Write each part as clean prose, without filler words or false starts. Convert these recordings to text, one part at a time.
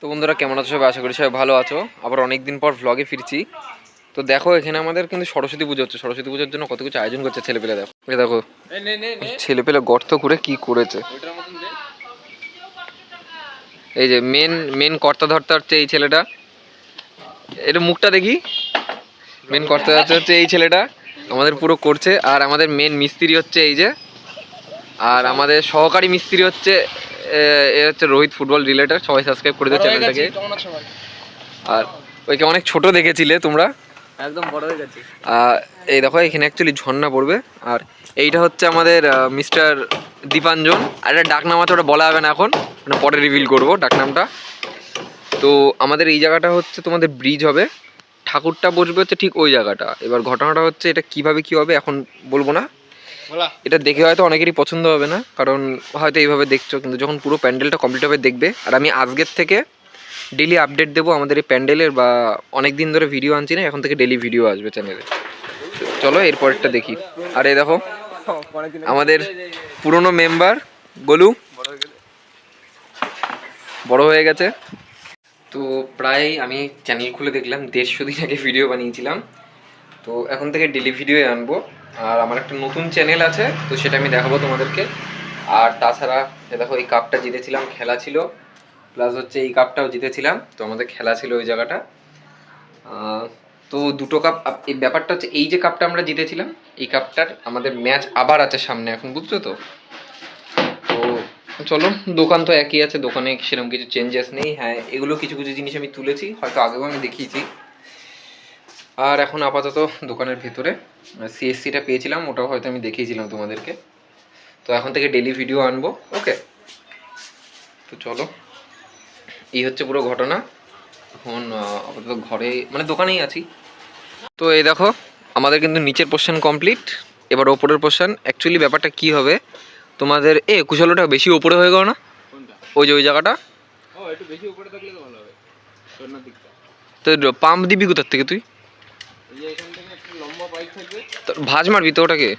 তো বন্ধুরা কেমন আছো সবাই? আশা করি সবাই ভালো আছো। আবার অনেকদিন পর ভ্লগে ফিরছি। তো দেখো এখানে আমাদের কিন্তু সরস্বতী পুজো হচ্ছে। সরস্বতী পুজোর জন্য কত কিছু আয়োজন করছে ছেলেপেলে। দেখো এই দেখো ছেলেপেলে গর্ত করে কি করেছে। এই যে মেন মেন কর্তা ধর্তা হচ্ছে এই ছেলেটা। এটা মুখটা দেখি। মেন কর্তা ধর্তা হচ্ছে এই ছেলেটা, আমাদের পুরো করছে। আর আমাদের মেন মিস্ত্রি হচ্ছে এই যে, আর আমাদের সহকারী মিস্ত্রি হচ্ছে এ হচ্ছে রোহিত, ফুটবল রিলেটেড। সবাই সাবস্ক্রাইব করে দিও চ্যানেলটাকে। আর ওইকে অনেক ছোট দেখেছিলে তোমরা, একদম বড় হয়ে গেছে। এই দেখো এখানে অ্যাকচুয়ালি ঝর্ণা পড়বে। আর এইটা হচ্ছে আমাদের মিস্টার দীপাঞ্জন। আর একটা ডাকনাম আছে, ওটা বলা হবে না এখন, মানে পরে রিভিল করবো ডাকনামটা। তো আমাদের এই জায়গাটা হচ্ছে তোমাদের ব্রিজ হবে, ঠাকুরটা বসবে হচ্ছে ঠিক ওই জায়গাটা। এবার ঘটনাটা হচ্ছে এটা কিভাবে কি হবে এখন বলবো না, এটা দেখে হয়তো অনেকেরই পছন্দ হবে না, কারণ হয়তো এইভাবে দেখছো, কিন্তু যখন পুরো প্যান্ডেলটা কমপ্লিট হবে দেখবে। আর আমি আজকের থেকে ডেলি আপডেট দেবো আমাদের এই প্যান্ডেলের, বা অনেক দিন ধরে ভিডিও আনছি না, এখন থেকে ডেলি ভিডিও আসবে চ্যানেলে। চলো এরপরটা দেখি। আর এই দেখো আমাদের পুরনো মেম্বার গোলু বড় হয়ে গেছে। তো প্রায় আমি চ্যানেল খুলে দেখলাম 150 দিন আগে ভিডিও বানিয়েছিলাম। তো এখন থেকে ডেলি ভিডিও আনবো। আর আমার একটা নতুন চ্যানেল আছে, তো সেটা আমি দেখাবো তোমাদেরকে। আর তাছাড়া দেখো এই কাপটা জিতেছিলাম, খেলা ছিল, প্লাস হচ্ছে এই কাপটাও জিতেছিলাম, তো আমাদের খেলা ছিল ওই জায়গাটা। তো দুটো কাপ। এই ব্যাপারটা হচ্ছে এই যে কাপটা আমরা জিতেছিলাম, এই কাপটার আমাদের ম্যাচ আবার আছে সামনে এখন, বুঝছো তো? তো চলো, দোকান তো একই আছে, দোকানে সেরকম কিছু চেঞ্জেস নেই। হ্যাঁ এগুলো কিছু কিছু জিনিস আমি তুলেছি, হয়তো আগেও আমি দেখিয়েছি। আর এখন আপাতত দোকানের ভেতরে সিএসসিটা পেয়েছিলাম, ওটাও হয়তো আমি দেখিয়েছিলাম তোমাদেরকে। তো এখন থেকে ডেলি ভিডিও আনবো, ওকে? তো চলো, এই হচ্ছে পুরো ঘটনা। এখন আপাতত ঘরে মানে দোকানেই আছি। তো এই দেখো আমাদের কিন্তু নিচের পোর্শন কমপ্লিট, এবার ওপরের পোর্শন। অ্যাকচুয়ালি ব্যাপারটা কি হবে তোমাদের, কুশলটা বেশি ওপরে হয়ে গেল না? ওই যে ওই জায়গাটা একটু বেশি উপরে থাকলে তো ভালো হবে। কর্নার দিকটা তো পাম্প দিবি কোথার থেকে তুই? এই যে এখান থেকে একটা লম্বা পাইপ থাকবে, তো ভাঁজ মারবি তো ওটাকে?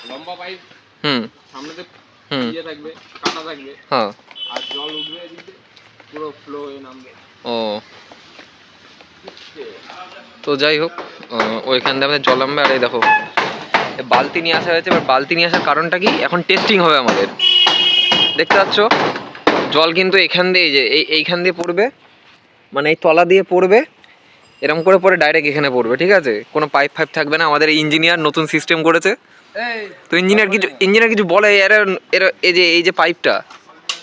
লম্বা পাইপ সামনেতে দিয়ে থাকবে, কাটা থাকবে। হ্যাঁ, আর জল উঠবে এদিকে, পুরো ফ্লো হয়ে নামবে। ও, তো যাই হোক, ওইখান দিয়ে আমাদের জল নামবে। আর এই দেখো বালতি নিয়ে আসা হয়েছে। এবার বালতি নিয়ে আসার কারণটা কি, এখন টেস্টিং হবে আমাদের। দেখতে পাচ্ছ জল কিন্তু এখান দিয়ে, এই যে এইখান দিয়ে পড়বে, মানে এই তলা দিয়ে পড়বে, এরকম করে পরে ডাইরেক্ট এখানে পড়বে, ঠিক আছে? কোনো পাইপ ফাইপ থাকবে না। আমাদের ইঞ্জিনিয়ার নতুন সিস্টেম করেছে, তো ইঞ্জিনিয়ার কিছু বলে এরা এরা এই যে পাইপটা,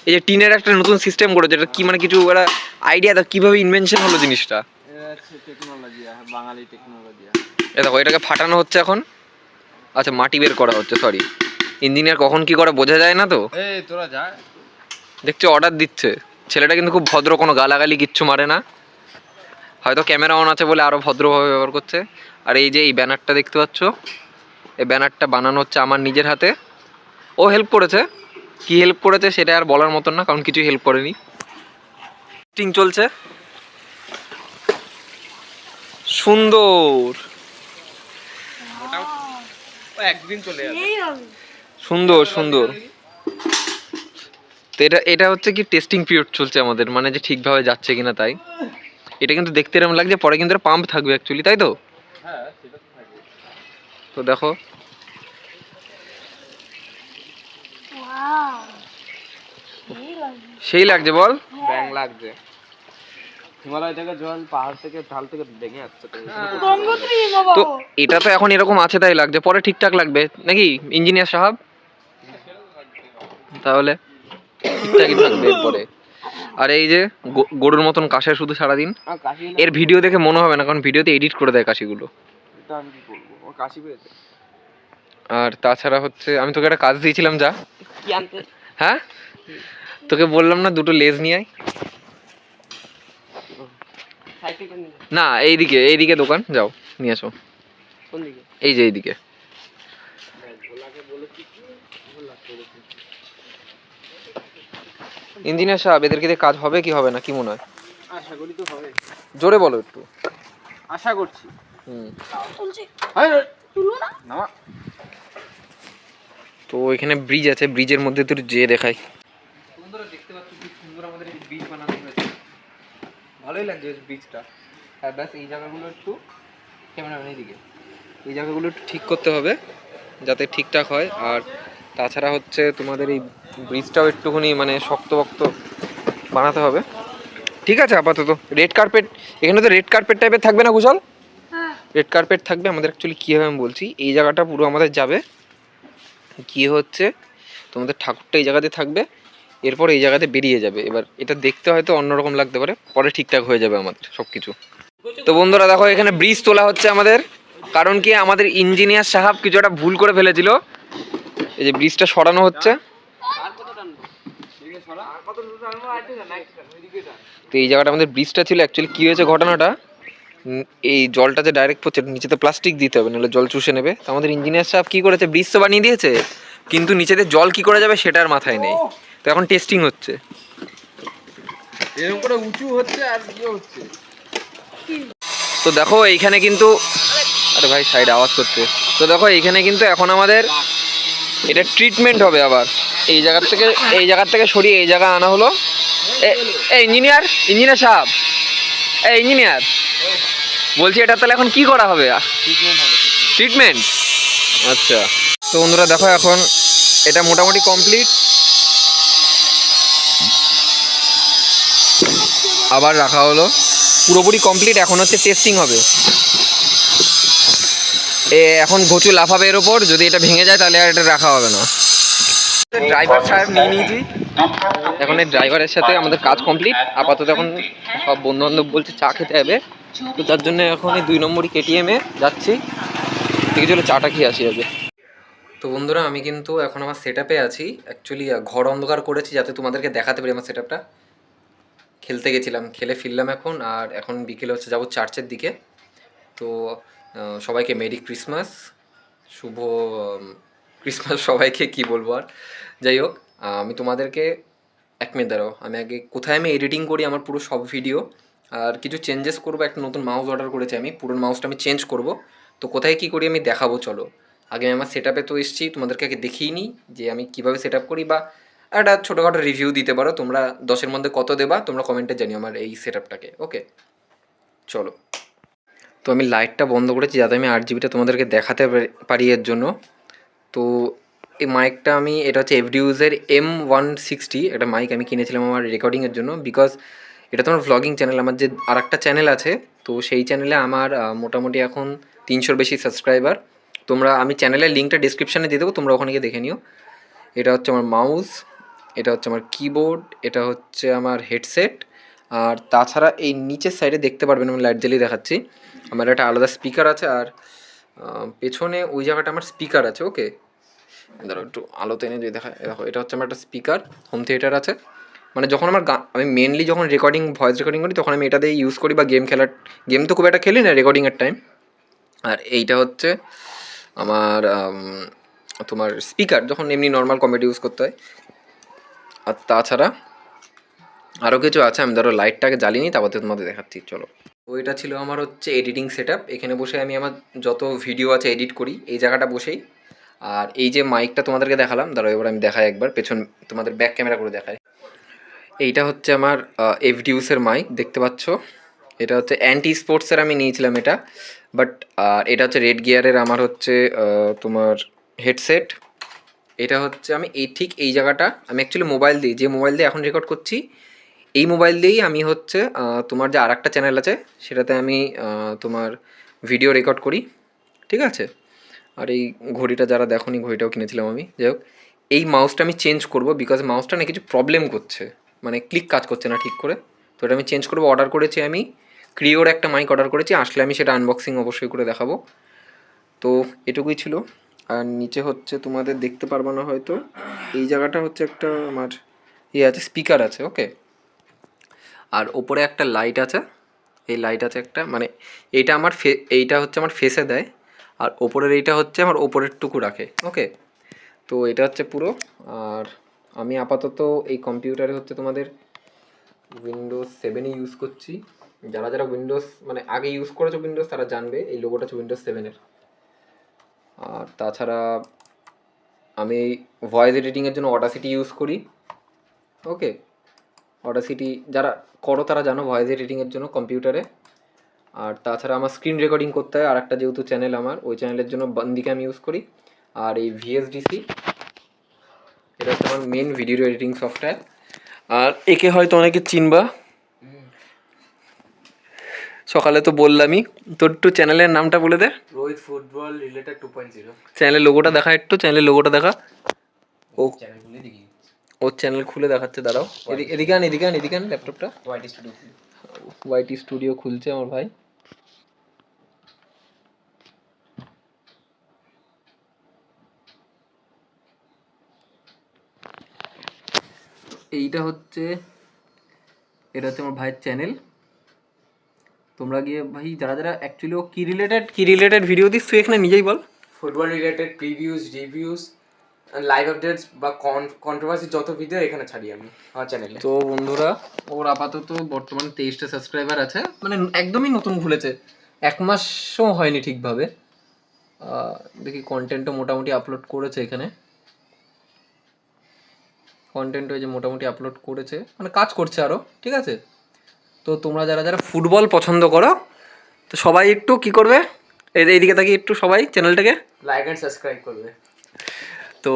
এই যে টিনের একটা নতুন সিস্টেম করেছে, এটা কি মানে কিছু ওরা আইডিয়া দাও কীভাবে ইনভেনশন হলো জিনিসটা? বাঙালি টেকনোলজি। এ দেখো এটাকে ফাটানো হচ্ছে এখন। আচ্ছা, মাটি বের করা হচ্ছে, সরি। ইঞ্জিনিয়ার কখন কি করে বোঝা যায় না তো। তোরা যা, দেখছি অর্ডার দিচ্ছে। ছেলেটা কিন্তু খুব ভদ্র, কোনো গালাগালি কিচ্ছু মারে না, হয়তো ক্যামেরা অন আছে বলে আরও ভদ্রভাবে ব্যবহার করছে। আর এই যে এই ব্যানারটা দেখতে পাচ্ছ, এই ব্যানারটা বানানো হচ্ছে আমার নিজের হাতে। ও হেল্প করেছে, কি হেল্প করেছে সেটা আর বলার মতন না, কারণ কিছু হেল্প করেনি। টিং চলছে সুন্দর, একদিন চলে যাবে। সুন্দর সুন্দর। তো এটা হচ্ছে কি টেস্টিং পিরিয়ড চলছে আমাদের, মানে যে ঠিকভাবে যাচ্ছে কিনা তাই। এটা কিন্তু দেখতে এরকম লাগছে, পরে কিন্তু পাম্প থাকবে অ্যাকচুয়ালি, তাই তো? হ্যাঁ, সেটা তো থাকবে। তো দেখো সেই লাগছে, বল ব্যাং লাগছে। হিমালয় থেকে জল, পাহাড় থেকে ঢাল থেকে ভেঙে আসছে। তো এটা তো এখন এরকম আছে তাই লাগছে, পরে ঠিকঠাক লাগবে নাকি ইঞ্জিনিয়ার সাহেব? তাহলে ঠিকঠাকই থাকবে এরপরে। আর এই যে গরুর মতন কাশে শুধু সারাদিন, এর ভিডিও দেখে মনে হবে না, কারণ ভিডিওতে এডিট করে দেয় কাশিগুলো। আমি কি করবো, ও কাশি পেয়েছে। আর তাছাড়া হচ্ছে আমি তোকে একটা কাজ দিয়েছিলাম, যা। হ্যাঁ, তোকে বললাম না দুটো লেজ নিয়ে আয়। না, এইদিকে দোকান, যাও নিয়ে আসো। এই যে এইদিকে। ইঞ্জিনিয়ার সাহেব, এদেরকে দিয়ে কাজ হবে কি হবে না, কি মনে হয়? আশা করি তো হবে। জোরে বলো একটু। আশা করছি। তো এখানে ব্রিজ আছে, ব্রিজের মধ্যে তোর যেয়ে দেখাই। বন্ধুরা দেখতে পাচ্ছ কি সুন্দর আমাদের এই ব্রিজ বানানো হয়েছে। ভালোই লাগছে ব্রিজটা। হ্যাঁ ব্যাস এই জায়গাগুলো একটু ক্যামেরাম্যানের দিকে, এই জায়গাগুলো একটু ঠিক করতে হবে যাতে ঠিকঠাক হয়। আর তাছাড়া হচ্ছে তোমাদের এই ব্রিজটাও একটুখানি মানে শক্ত বক্ত বানাতে হবে। ঠিক আছে, আপাতত রেড কার্পেট, এখানে তো রেড কার্পেট টাইপের থাকবে না কুশল? রেড কার্পেট থাকবে। আমাদের অ্যাকচুয়ালি কী হবে আমি বলছি, এই জায়গাটা পুরো আমাদের যাবে গিয়ে হচ্ছে তোমাদের ঠাকুরটা এই জায়গাতে থাকবে, এরপর এই জায়গাতে বেরিয়ে যাবে। এবার এটা দেখতে হয়তো অন্যরকম লাগতে পারে, পরে ঠিকঠাক হয়ে যাবে আমাদের সব কিছু। তো বন্ধুরা দেখো এখানে ব্রিজ তোলা হচ্ছে আমাদের, কারণ কি আমাদের ইঞ্জিনিয়ার সাহেব কিছু একটা ভুল করে ফেলেছিল, এই যে ব্রিজটা সরানো হচ্ছে। তো এই জায়গাটা আমাদের ব্রিজটা ছিল, অ্যাকচুয়ালি কী হয়েছে ঘটনাটা, এই জলটা যে ডাইরেক্ট পড়ছে নিচেতে প্লাস্টিক দিতে হবে, নাহলে জল চুষে নেবে। তো আমাদের ইঞ্জিনিয়ার সাহেব কী করেছে, ব্রিজ তো বানিয়ে দিয়েছে কিন্তু নিচেতে জল কী করে যাবে সেটার মাথায় নেই। তো এখন টেস্টিং হচ্ছে, এরকম করে উঁচু হচ্ছে আর ইয়ে হচ্ছে। তো দেখো এইখানে কিন্তু, আরে ভাই সাইডে আওয়াজ করছে। তো দেখো এইখানে কিন্তু এখন আমাদের এটা ট্রিটমেন্ট হবে আবার, এই জায়গার থেকে সরিয়ে এই জায়গা আনা হলো। ইঞ্জিনিয়ার সাহেব, ইঞ্জিনিয়ার বলছি এটা তাহলে এখন কি করা হবে? ট্রিটমেন্ট। আচ্ছা, তো বন্ধুরা দেখো এখন এটা মোটামুটি কমপ্লিট, আবার রাখা হলো, পুরোপুরি কমপ্লিট। এখন হচ্ছে টেস্টিং হবে। এখন ঘুচু লাফাবে এর ওপর, যদি এটা ভেঙে যায় তাহলে আর এটা রাখা হবে না। ড্রাইভার সাহেব নিয়ে নিয়েছি, এখন এই ড্রাইভারের সাথে আমাদের কাজ কমপ্লিট। আপাতত এখন সব বন্ধু বান্ধব বলছে চা খেতে হবে, তো তার জন্য এখন এই 2 নম্বরই কেটিএমে যাচ্ছি, ঠিক চলো চাটা খেয়ে আসি আগে। তো বন্ধুরা আমি কিন্তু এখন আমার সেট আপে আছি, অ্যাকচুয়ালি ঘর অন্ধকার করেছি যাতে তোমাদেরকে দেখাতে পারি আমার সেট আপটা। খেলতে গেছিলাম, খেলে ফিরলাম এখন, আর এখন বিকেলে হচ্ছে যাবো চার্চের দিকে। তো সবাইকে মেরি ক্রিসমাস, শুভ ক্রিসমাস সবাইকে, কি বলবো আর। যাই হোক, আমি তোমাদেরকে 1 মিনিট দাঁড়াও, আমি আগে কোথায় আমি এডিটিং করি আমার পুরো সব ভিডিও, আর কিছু চেঞ্জেস করবো। একটা নতুন মাউস অর্ডার করেছি আমি, পুরনো মাউসটা আমি চেঞ্জ করব। তো কোথায় কী করি আমি দেখাবো, চলো। আগে আমি আমার সেট আপে তো এসেছি, তোমাদেরকে আগে দেখিয়ে নিই যে আমি কীভাবে সেট আপ করি, বা একটা ছোটোখাটো রিভিউ দিতে পারো তোমরা। 10-এর মধ্যে কত দেবা তোমরা কমেন্টে জানিও আমার এই সেট আপটাকে। ওকে চলো। তো আমি লাইটটা বন্ধ করেছি যাতে আমি 8 জিবিটা তোমাদেরকে দেখাতে পারি এর জন্য। তো এই মাইকটা আমি, এটা হচ্ছে এফডিউজের M160 একটা মাইক আমি কিনেছিলাম আমার রেকর্ডিংয়ের জন্য, বিকজ এটা তো আমার ভ্লগিং চ্যানেল। আমার যে আর একটা চ্যানেল আছে, তো সেই চ্যানেলে আমার মোটামুটি এখন 300-র বেশি সাবস্ক্রাইবার। আমি চ্যানেলের লিঙ্কটা ডিসক্রিপশানে দিয়ে দেবো, তোমরা ওখানে গিয়ে দেখে নিও। এটা হচ্ছে আমার মাউস, এটা হচ্ছে আমার কিবোর্ড, এটা হচ্ছে আমার হেডসেট। আর তাছাড়া এই নিচের সাইডে দেখতে পারবেন, আমি লাইট জ্বালিয়ে দেখাচ্ছি, আমার একটা আলাদা স্পিকার আছে। আর পেছনে ওই জায়গাটা আমার স্পিকার আছে। ওকে ধরো একটু আলোতে এনে যদি দেখো, এটা হচ্ছে আমার একটা স্পিকার, হোম থিয়েটার আছে। মানে যখন আমার আমি মেনলি যখন ভয়েস রেকর্ডিং করি তখন আমি এটা দিয়ে ইউজ করি, বা গেম তো খুব একটা খেলি না রেকর্ডিংয়ের টাইম। আর এইটা হচ্ছে আমার তোমার স্পিকার যখন এমনি নর্মাল কমেডি ইউজ করতে হয়। আর তাছাড়া আরও কিছু আছে, আমি ধরো লাইটটাকে জ্বালিয়ে নিই, তারপর তোমাদের দেখাচ্ছি চলো। তো এটা ছিল আমার হচ্ছে এডিটিং সেট আপ, এখানে বসে আমি আমার যত ভিডিও আছে এডিট করি এই জায়গাটা বসেই। আর এই যে মাইকটা তোমাদেরকে দেখালাম, দাঁড়াও এবার আমি দেখাই একবার পেছন, তোমাদের ব্যাক ক্যামেরা করে দেখাই। এইটা হচ্ছে আমার এফডিউসের মাইক, দেখতে পাচ্ছ। এটা হচ্ছে অ্যান্টি স্পোর্টসের আমি নিয়েছিলাম এটা, বাট এটা হচ্ছে রেড গিয়ারের আমার হচ্ছে তোমার হেডসেট। এটা হচ্ছে আমি ঠিক এই জায়গাটা আমি অ্যাকচুয়ালি যে মোবাইল দিয়ে এখন রেকর্ড করছি, এই মোবাইল দিয়েই আমি হচ্ছে তোমার যে আর একটা চ্যানেল আছে সেটাতে আমি তোমার ভিডিও রেকর্ড করি, ঠিক আছে। আর এই ঘড়িটা যারা দেখোনি, ঘড়িটাও কিনেছিলাম আমি। যাই হোক, এই মাউসটা আমি চেঞ্জ করবো, বিকজ মাউসটা না কিছু প্রবলেম করছে, মানে ক্লিক কাজ করছে না ঠিক করে। তো এটা আমি চেঞ্জ করবো, অর্ডার করেছি আমি ক্রিওর একটা মাইক অর্ডার করেছি, আসলে আমি সেটা আনবক্সিং অবশ্যই করে দেখাবো। তো এটুকুই ছিল। আর নিচে হচ্ছে তোমাদের দেখতে পারবো না হয়তো, এই জায়গাটা হচ্ছে একটা আমার আছে, স্পিকার আছে। ওকে, আর ওপরে একটা লাইট আছে, এই লাইট আছে একটা, মানে এইটা হচ্ছে আমার ফেসে দেয়, আর ওপরের এইটা হচ্ছে আমার ওপরের টুকু রাখে। ওকে, তো এটা হচ্ছে পুরো। আর আমি আপাতত এই কম্পিউটারে হচ্ছে তোমাদের উইন্ডোজ 7 ইউজ করছি। যারা যারা উইন্ডোজ মানে আগে ইউজ করেছো উইন্ডোজ তারা জানবে, এই লোগোটা হচ্ছে উইন্ডোজ 7-এর। আর তাছাড়া আমি ভয়েস এডিটিংয়ের জন্য অডাসিটি ইউজ করি। ওকে, অডাসিটি যারা করো তারা জানো ভয়েস এডিটিংয়ের জন্য কম্পিউটারে। আর তাছাড়া আমার স্ক্রিন রেকর্ডিং করতে হয়, আর একটা যেহেতু চ্যানেল আমার, ওই চ্যানেলের জন্য বান্দিকা আমি ইউজ করি। আর এই ভিএসডিসি, এটা হচ্ছে আমার মেন ভিডিও এডিটিং সফটওয়্যার। আর একে হয়তো অনেকে চিনবা, সকালে তো বললামই। তোর একটু চ্যানেলের নামটা বলে দে। Rohit football related 2.0। চ্যানেলের লোগোটা দেখা, একটু চ্যানেলের লোগোটা দেখা। ও চ্যানেল খুলে দেখি ওর চ্যানেল খুলে দেখাচ্ছে, দাঁড়াও। এদিকে আন, এদিকে আন, এদিকে আন ল্যাপটপটা। YT studio. ওয়াইটি স্টুডিও খুলছে আমার ভাই। এইটা হচ্ছে, এটা হচ্ছে আমার ভাইয়ের চ্যানেল। তোমরা গিয়ে ভাই যারা যারা অ্যাকচুয়ালি ও কি রিলেটেড ভিডিও দিস তুই এখানে নিজেই বল। Football related previews, reviews, live updates বা কন্ট্রোভার্সি যত ভিডিও এখানে ছাড়ি আমি আমার চ্যানেলে। তো বন্ধুরা, ওর আপাতত বর্তমানে 23টা সাবস্ক্রাইবার আছে, মানে একদমই নতুন খুলেছে, 1 মাসও হয়নি ঠিকভাবে। দেখি কন্টেন্টও মোটামুটি আপলোড করেছে এখানে, কন্টেন্টও এই যে মোটামুটি আপলোড করেছে, মানে কাজ করছে আরও, ঠিক আছে। তো তোমরা যারা যারা ফুটবল পছন্দ করো, তো সবাই একটু কি করবে, এইদিকে তাকিয়ে একটু সবাই চ্যানেলটাকে লাইক এন্ড সাবস্ক্রাইব করবে। তো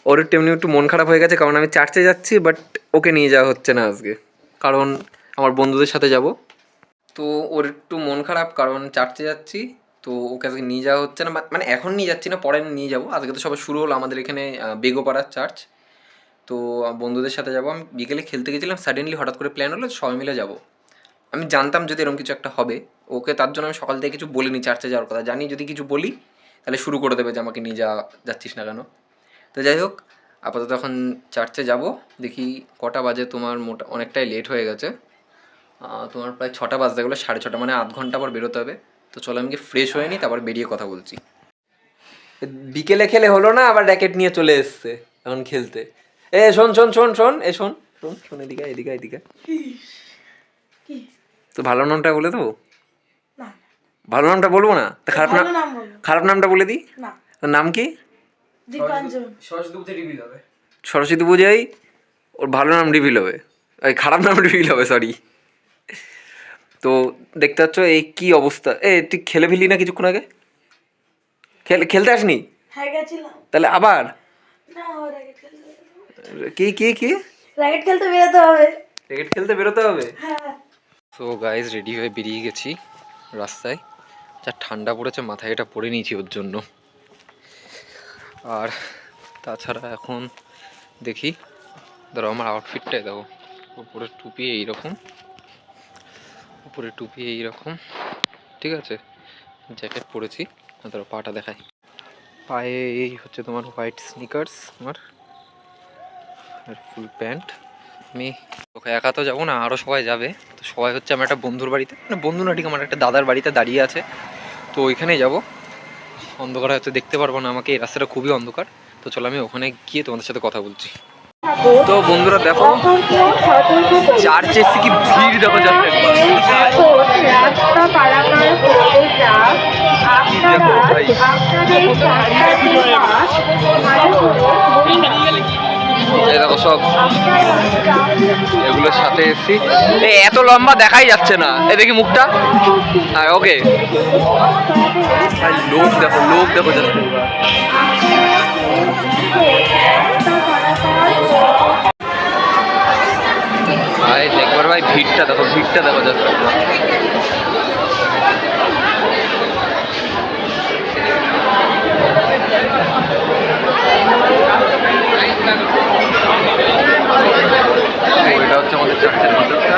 ওর তেমনি একটু মন খারাপ হয়ে গেছে, কারণ আমি চার্চে যাচ্ছি, বাট ওকে নিয়ে যাওয়া হচ্ছে না আজকে, কারণ আমার বন্ধুদের সাথে যাব। তো ওর একটু মন খারাপ, কারণ চার্চে যাচ্ছি, তো ওকে আজকে নিয়ে যাওয়া হচ্ছে না, মানে এখন নিয়ে যাচ্ছি না, পরে নিয়ে যাবো। আজকে তো সবাই শুরু হলো আমাদের এখানে বেগোপাড়ার চার্চ। তো বন্ধুদের সাথে যাবো। আমি বিকেলে খেলতে গেছিলাম, সাডেনলি হঠাৎ করে প্ল্যান হলো সবাই মিলে যাবো। আমি জানতাম যদি এরকম কিছু একটা হবে, ওকে তার জন্য আমি সকাল থেকে কিছু বলিনি চার্চে যাওয়ার কথা, জানি যদি কিছু বলি তাহলে শুরু করে দেবে যে আমাকে নিয়ে যাচ্ছিস না কেন। তো যাই হোক, আপাতত এখন চার্চে যাব। দেখি কটা বাজে, তোমার অনেকটাই লেট হয়ে গেছে, তোমার প্রায় 6টা বাজতে গেলো, 6:30, মানে আধ ঘন্টা পর বেরোতে হবে। তো চলো আমি ফ্রেশ হয়ে নিই, তারপর বেরিয়ে কথা বলছি। বিকেলে খেলে হলো না, আবার র্যাকেট নিয়ে চলে এসছে এখন খেলতে। শোন শোন শোন শোন, শোন শোন শোন, এদিকে এদিকে এদিকে। তো ভালো নামটা বলে দেবো? ভালো নামটা বলবো না, তা খারাপ নামটা বলে দিই। নাম কি? সরস্বতী পূজায় ওর ভালো নাম রিভিল হবে, ওই খারাপ নাম রিভিল হবে, সরি। তো দেখতে পাচ্ছ এই কি অবস্থা। তুই খেলে ফেললি না কিছুক্ষণ আগে? খেলতে আসনি? তাহলে আবার কি কি কি র্যাকেট খেলতে বেরোতে হবে। তো গাইজ রেডি হয়ে বেরিয়ে গেছি রাস্তায়, যা ঠান্ডা পড়েছে, মাথায় এটা পরে নিয়েছি ওর জন্য। আর তাছাড়া এখন দেখি, ধরো আমার আউটফিটটাই দেখো, উপরে টুপি এইরকম, ঠিক আছে, জ্যাকেট পরেছি, ধরো পাটা দেখাই, পায়ে এই হচ্ছে তোমার হোয়াইট স্নিকার্স আমার, আর ফুল প্যান্ট। আমি ওকে একা তো যাবো না, আরও সবাই যাবে। তো সবাই হচ্ছে আমার একটা বন্ধুর বাড়িতে, মানে বন্ধু না ঠিক, আমার একটা দাদার বাড়িতে দাঁড়িয়ে আছে, তো ওইখানেই যাবো। অন্ধকার হয়তো দেখতে পারবো না আমাকে, এই রাস্তাটা খুবই অন্ধকার। তো চলো আমি ওখানে গিয়ে তোমাদের সাথে কথা বলছি। তো বন্ধুরা দেখো, চার্চে এসে কি ভিড় দেখো, যাচ্ছে দেখো সব এগুলোর সাথে এসছি। এত লম্বা দেখাই যাচ্ছে না, এ দেখি মুখটা। হ্যাঁ ওকে, লোক দেখো যাচ্ছে। ভাই দেখবার ভাই ভিড়টা দেখো যাচ্ছে। এটা হচ্ছে আমাদের চার্চের ভিতরটা।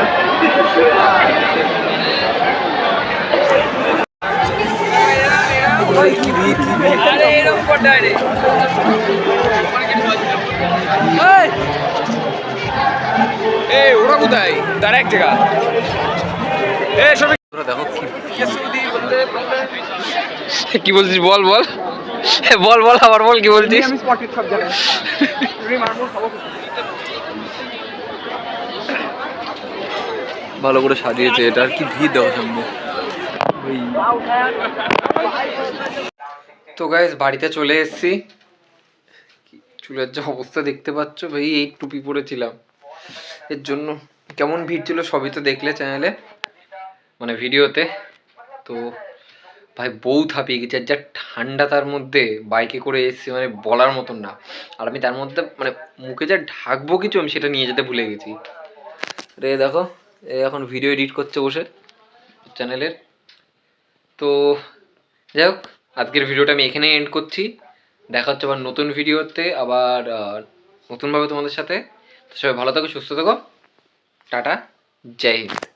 ওরা কোথায়? তার এক জায়গা। দেখো কি বলছিস, বল আবার বল, কি বলছিস? ভালো করে সাজিয়েছে এটা, আর কি ভিড় দেওয়া সম্ভব। তো গাইস বাড়িতে চলে এসেছি, চুলের যে অবস্থা দেখতে পাচ্ছ ভাই, এই টুপি পরেছিলাম এর জন্য কেমন ভিড় ছিল সবই তো দেখলে চ্যানেলে, মানে ভিডিওতে। তো ভাই বহুত হাঁপিয়ে গেছে, আর যা ঠান্ডা তার মধ্যে বাইকে করে এসেছি, মানে বলার মতন না। আর আমি তার মধ্যে মানে মুখে যা ঢাকবো কিছু আমি সেটা নিয়ে যেতে ভুলে গেছি। রে দেখো এ এখন ভিডিও এডিট করছে বসে চ্যানেলের। তো যাই হোক, আজকের ভিডিওটা আমি এখানে এন্ড করছি। দেখা হচ্ছে আবার নতুন ভিডিওতে, আবার নতুনভাবে তোমাদের সাথে। তো সবাই ভালো থাকো, সুস্থ থাকো, টাটা, জয় হিন্দ।